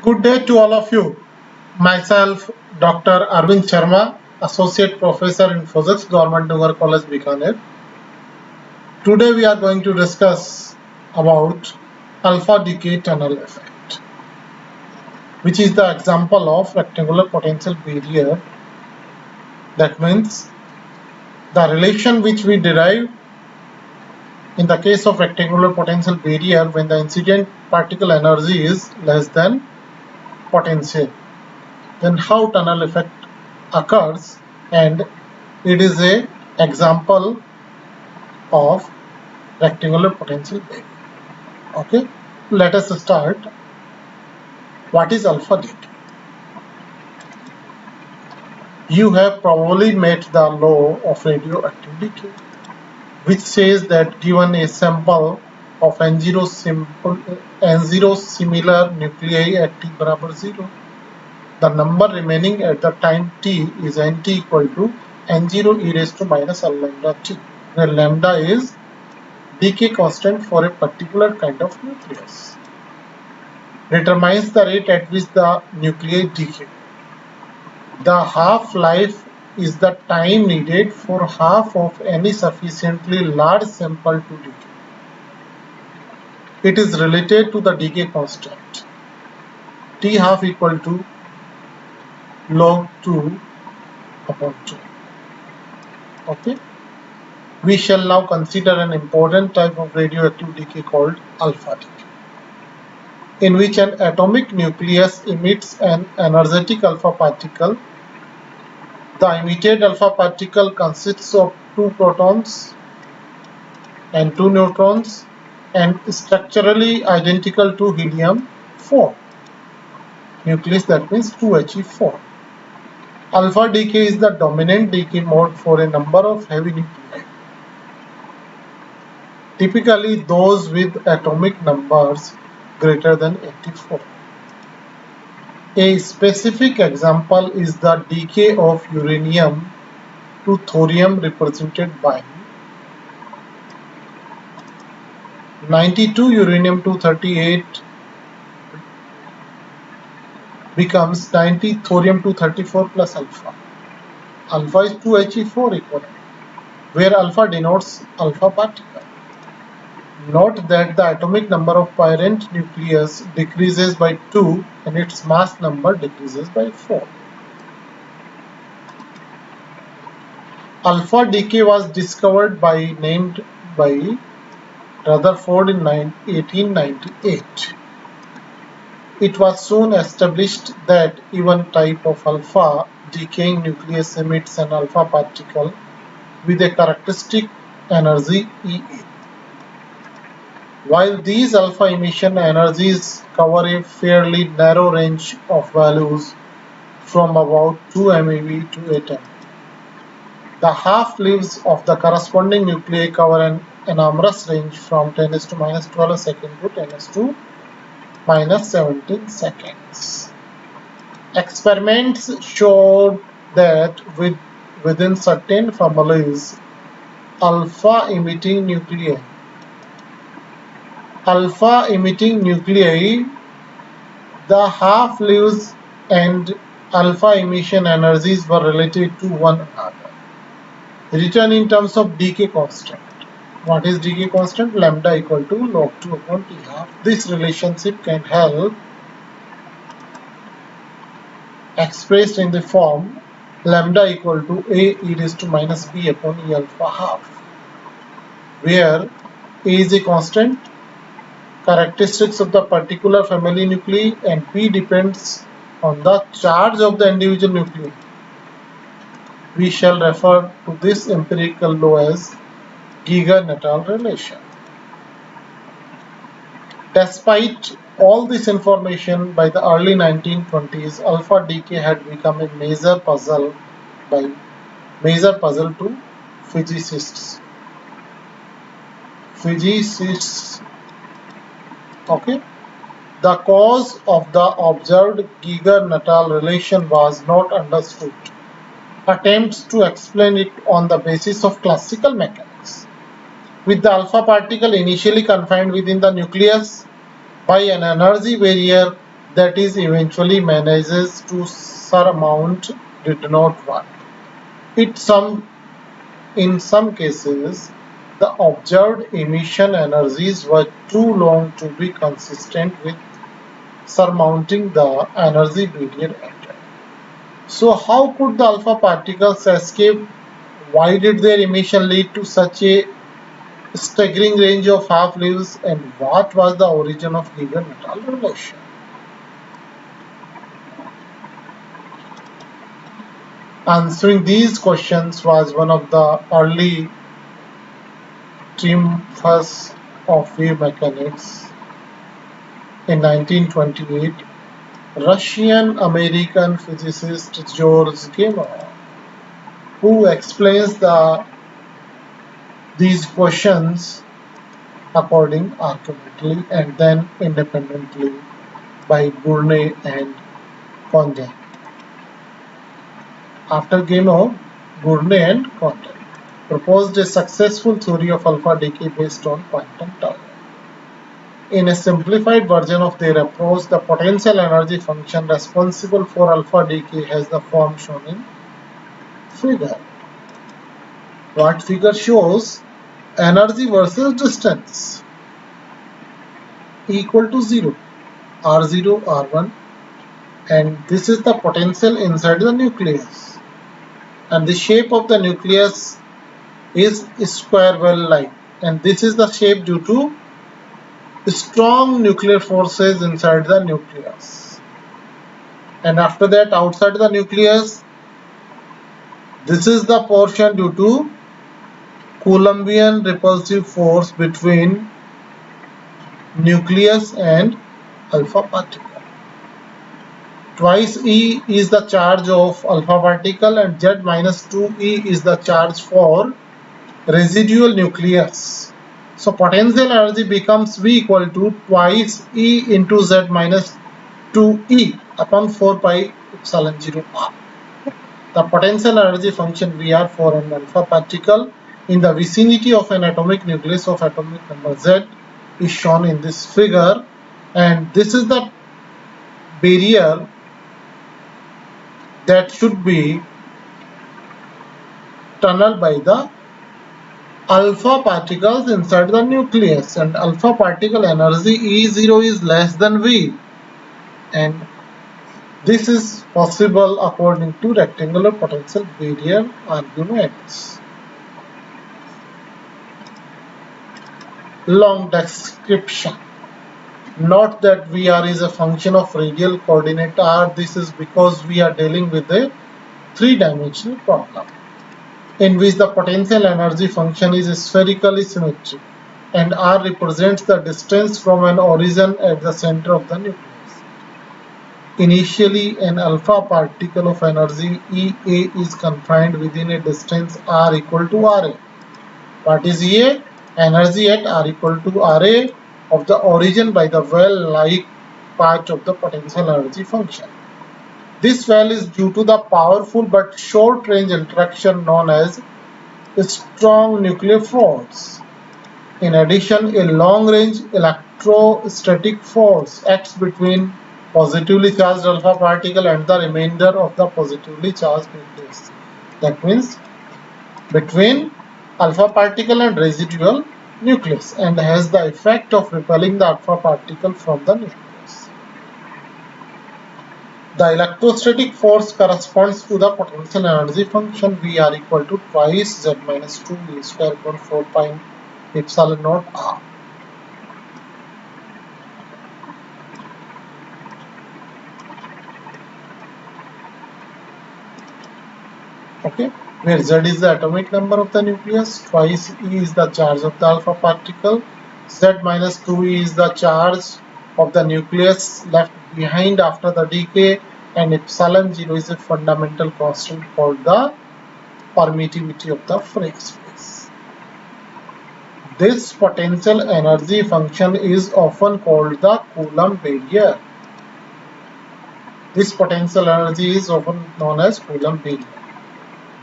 Good day to all of you. Myself, Dr. Arvind Sharma, Associate Professor in Physics, Government Nagar College, Bikaner. Today we are going to discuss about alpha decay tunnel effect, which is the example of rectangular potential barrier. That means the relation which we derive in the case of rectangular potential barrier when the incident particle energy is less than potential. Then how tunnel effect occurs, and it is a example of rectangular potential barrier. Okay, let us start. What is alpha decay? You have probably met the law of radioactive decay, which says that given a sample of N0 similar nuclei at t barabar 0, the number remaining at the time t is Nt equal to N0 e raised to minus L lambda t, where lambda is decay constant for a particular kind of nucleus. Determines the rate at which the nuclei decay. The half-life is the time needed for half of any sufficiently large sample to decay. It is related to the decay constant. T half equal to log 2 upon 2. Okay. We shall now consider an important type of radioactive decay called alpha decay, in which an atomic nucleus emits an energetic alpha particle. The emitted alpha particle consists of 2 protons and 2 neutrons and structurally identical to helium-4 nucleus, that means 2He4. Alpha decay is the dominant decay mode for a number of heavy nuclei, typically those with atomic numbers greater than 84. A specific example is the decay of uranium to thorium, represented by 92 uranium-238 becomes 90 thorium-234 plus alpha. Alpha is 2He4 equivalent, where alpha denotes alpha particle. Note that the atomic number of parent nucleus decreases by 2 and its mass number decreases by 4. Alpha decay was named by Rutherford in 1898. It was soon established that even type of alpha decaying nucleus emits an alpha particle with a characteristic energy Ea. While these alpha emission energies cover a fairly narrow range of values from about 2 MeV to 8 MeV, the half-lives of the corresponding nuclei cover an enormous range from 10 to minus 12 seconds to 10 to minus 17 seconds. Experiments showed that within certain families, alpha-emitting nuclei, the half-lives and alpha emission energies were related to one another. Written in terms of decay constant. What is decay constant? Lambda equal to log 2 upon T half. This relationship can help expressed in the form lambda equal to A e raised to minus B upon E alpha half, where A is a constant, characteristics of the particular family nuclei, and P depends on the charge of the individual nuclei. We shall refer to this empirical law as Geiger-Natal relation. Despite all this information, by the early 1920s, alpha decay had become a major puzzle to physicists. Okay. The cause of the observed Geiger-Natal relation was not understood. Attempts to explain it on the basis of classical mechanics, with the alpha particle initially confined within the nucleus by an energy barrier, that is eventually manages to surmount did not work. In some cases, the observed emission energies were too long to be consistent with surmounting the energy barrier. So how could the alpha particles escape? Why did their emission lead to such a staggering range of half-lives, and what was the origin of given metal relation? Answering these questions was one of the early triumphs of wave mechanics. In 1928, Russian-American physicist George Gamow, who explains these questions argumentally and then independently by Bourne and Condon. After Gamow, Bourne and Condon proposed a successful theory of alpha decay based on quantum theory. In a simplified version of their approach, the potential energy function responsible for alpha decay has the form shown in figure. What figure shows? Energy versus distance equal to 0, R0, R1, and this is the potential inside the nucleus, and the shape of the nucleus is square well-like, and this is the shape due to strong nuclear forces inside the nucleus. And after that, outside the nucleus, this is the portion due to Coulombian repulsive force between nucleus and alpha particle. Twice E is the charge of alpha particle and Z minus 2E is the charge for residual nucleus. So potential energy becomes V equal to twice E into Z minus 2E upon 4 pi epsilon 0 R. The potential energy function VR for an alpha particle in the vicinity of an atomic nucleus of atomic number Z is shown in this figure, and this is the barrier that should be tunneled by the alpha particles inside the nucleus, and alpha particle energy E0 is less than V, and this is possible according to rectangular potential barrier arguments. Long description. Note that VR is a function of radial coordinate R. This is because we are dealing with a three-dimensional problem in which the potential energy function is spherically symmetric and R represents the distance from an origin at the center of the nucleus. Initially, an alpha particle of energy EA is confined within a distance R equal to RA. What is EA? Energy at R equal to RA of the origin by the well-like part of the potential energy function. This well is due to the powerful but short-range interaction known as strong nuclear force. In addition, a long-range electrostatic force acts between positively charged alpha particle and the remainder of the positively charged nucleus. That means between alpha particle and residual nucleus, and has the effect of repelling the alpha particle from the nucleus. The electrostatic force corresponds to the potential energy function VR equal to twice Z minus 2E square upon 4 pi epsilon naught R. Okay, where Z is the atomic number of the nucleus, twice E is the charge of the alpha particle, Z minus 2E is the charge of the nucleus left behind after the decay, and epsilon 0 is a fundamental constant called the permittivity of the free space. This potential energy function is often called the Coulomb barrier. This potential energy is often known as Coulomb barrier.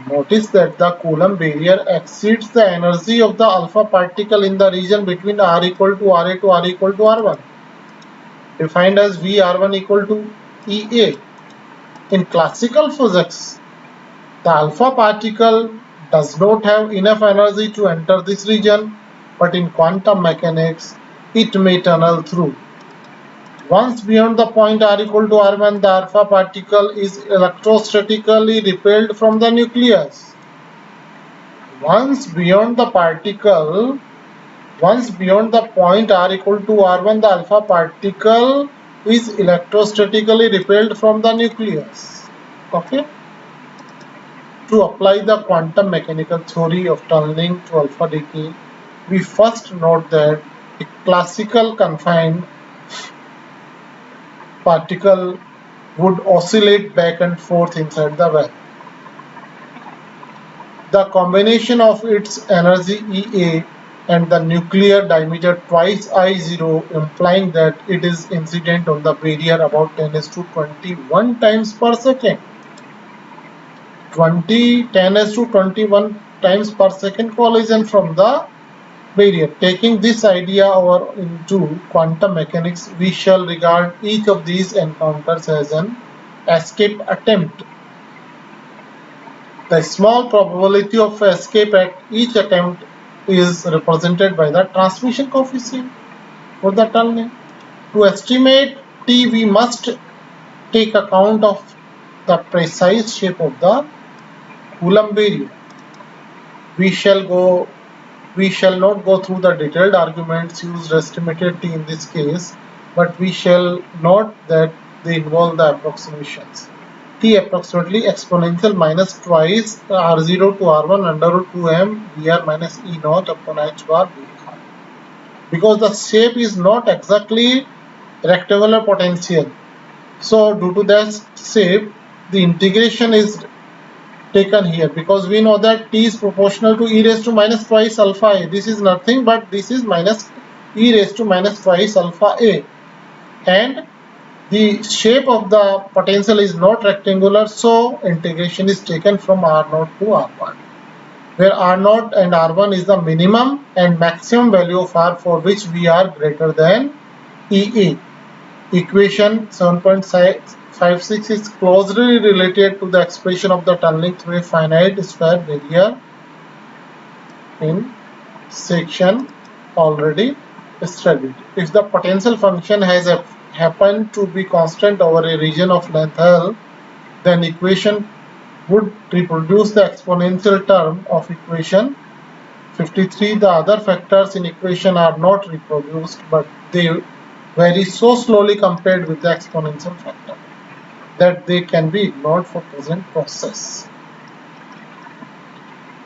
Notice that the Coulomb barrier exceeds the energy of the alpha particle in the region between R equal to RA to R equal to R1. defined as VR1 equal to EA. In classical physics, the alpha particle does not have enough energy to enter this region, but in quantum mechanics, it may tunnel through. Once beyond the point R equal to R1, the alpha particle is electrostatically repelled from the nucleus. Once beyond the point R equal to R1, the alpha particle is electrostatically repelled from the nucleus. Okay? To apply the quantum mechanical theory of tunneling to alpha decay, we first note that a classical confined particle would oscillate back and forth inside the well. The combination of its energy EA and the nuclear diameter twice I0, implying that it is incident on the barrier about 10^21 times per second. 10^21 times per second collision from the barrier. Taking this idea over into quantum mechanics, we shall regard each of these encounters as an escape attempt. The small probability of escape at each attempt is represented by the transmission coefficient for the tunneling. To estimate T, we must take account of the precise shape of the Coulomb barrier. We shall not go through the detailed arguments used estimated T in this case, but we shall note that they involve the approximations. T approximately exponential minus twice R0 to R1 under root 2m Vr minus E naught upon H bar Vr. Because the shape is not exactly rectangular potential, so due to that shape, the integration is taken here, because we know that T is proportional to e raised to minus twice alpha a. This is nothing but this is minus e raised to minus twice alpha a, and the shape of the potential is not rectangular, so integration is taken from R0 to R1, where R0 and R1 is the minimum and maximum value of R for which we are greater than EA. Equation 7.56 is closely related to the expression of the tunneling through a finite square barrier in section already studied. If the potential function has happened to be constant over a region of length L, then equation would reproduce the exponential term of equation 53. The other factors in equation are not reproduced, but they vary so slowly compared with the exponential factor that they can be ignored for present process.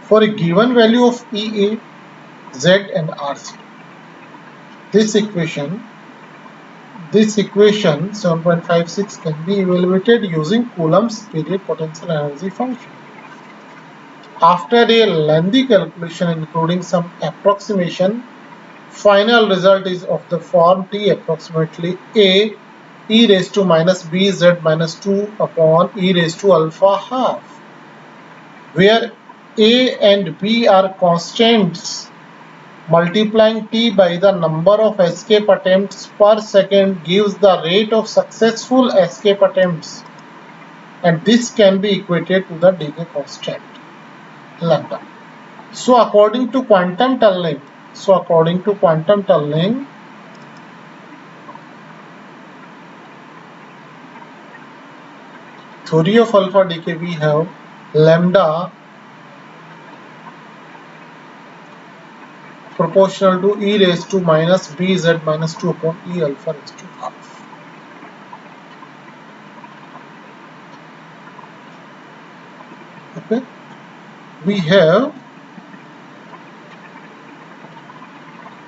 For a given value of EA, Z and RC, this equation 7.56 can be evaluated using Coulomb's period potential energy function. After a lengthy calculation including some approximation, final result is of the form T approximately A e raised to minus b z minus 2 upon e raised to alpha half, where A and B are constants. Multiplying T by the number of escape attempts per second gives the rate of successful escape attempts, and this can be equated to the decay constant lambda. So according to quantum tunneling, theory of alpha decay, we have lambda proportional to e raised to minus bz minus 2 upon e alpha raised to half. Okay, we have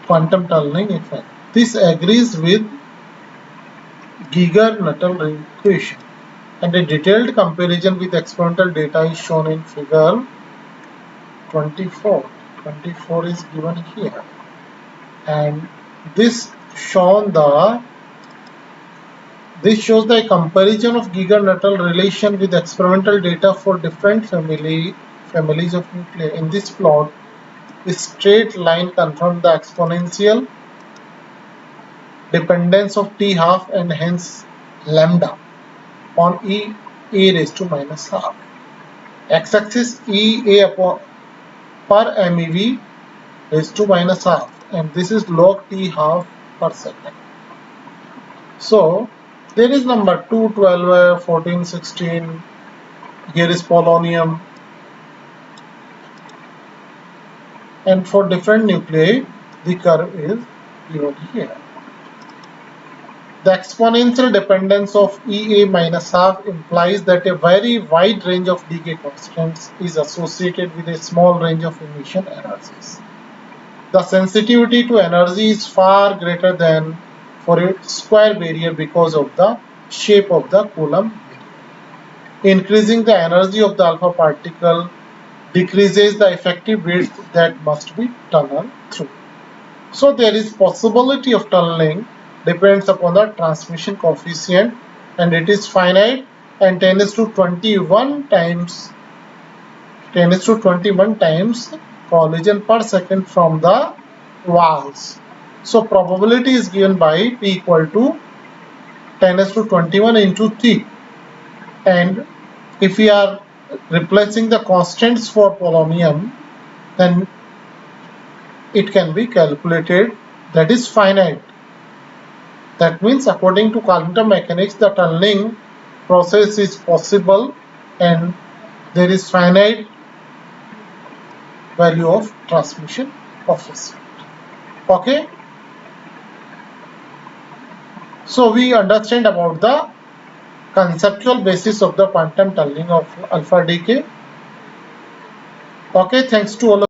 quantum tunneling effect. This agrees with Geiger-Nuttall equation, and a detailed comparison with experimental data is shown in figure 24. 24 is given here, and this shows the comparison of Geiger-Nuttall relation with experimental data for different families of nuclei. In this plot, a straight line confirms the exponential dependence of t half and hence lambda on e a raised to minus half. X-axis E A upon per MeV raised to minus half, and this is log t half per second. So there is number 2, 12, 14, 16. Here is polonium, and for different nuclei the curve is given here. The exponential dependence of EA minus half implies that a very wide range of decay constants is associated with a small range of emission energies. The sensitivity to energy is far greater than for a square barrier because of the shape of the Coulomb barrier. Increasing the energy of the alpha particle decreases the effective width that must be tunneled through. So there is possibility of tunneling depends upon the transmission coefficient, and it is finite, and 10 is to 21 times collision per second from the walls. So probability is given by P equal to 10 is to 21 into T, and if we are replacing the constants for polonium, then it can be calculated, that is finite. That means according to quantum mechanics, the tunneling process is possible and there is finite value of transmission coefficient. Okay. So we understand about the conceptual basis of the quantum tunneling of alpha decay. Okay, thanks to all of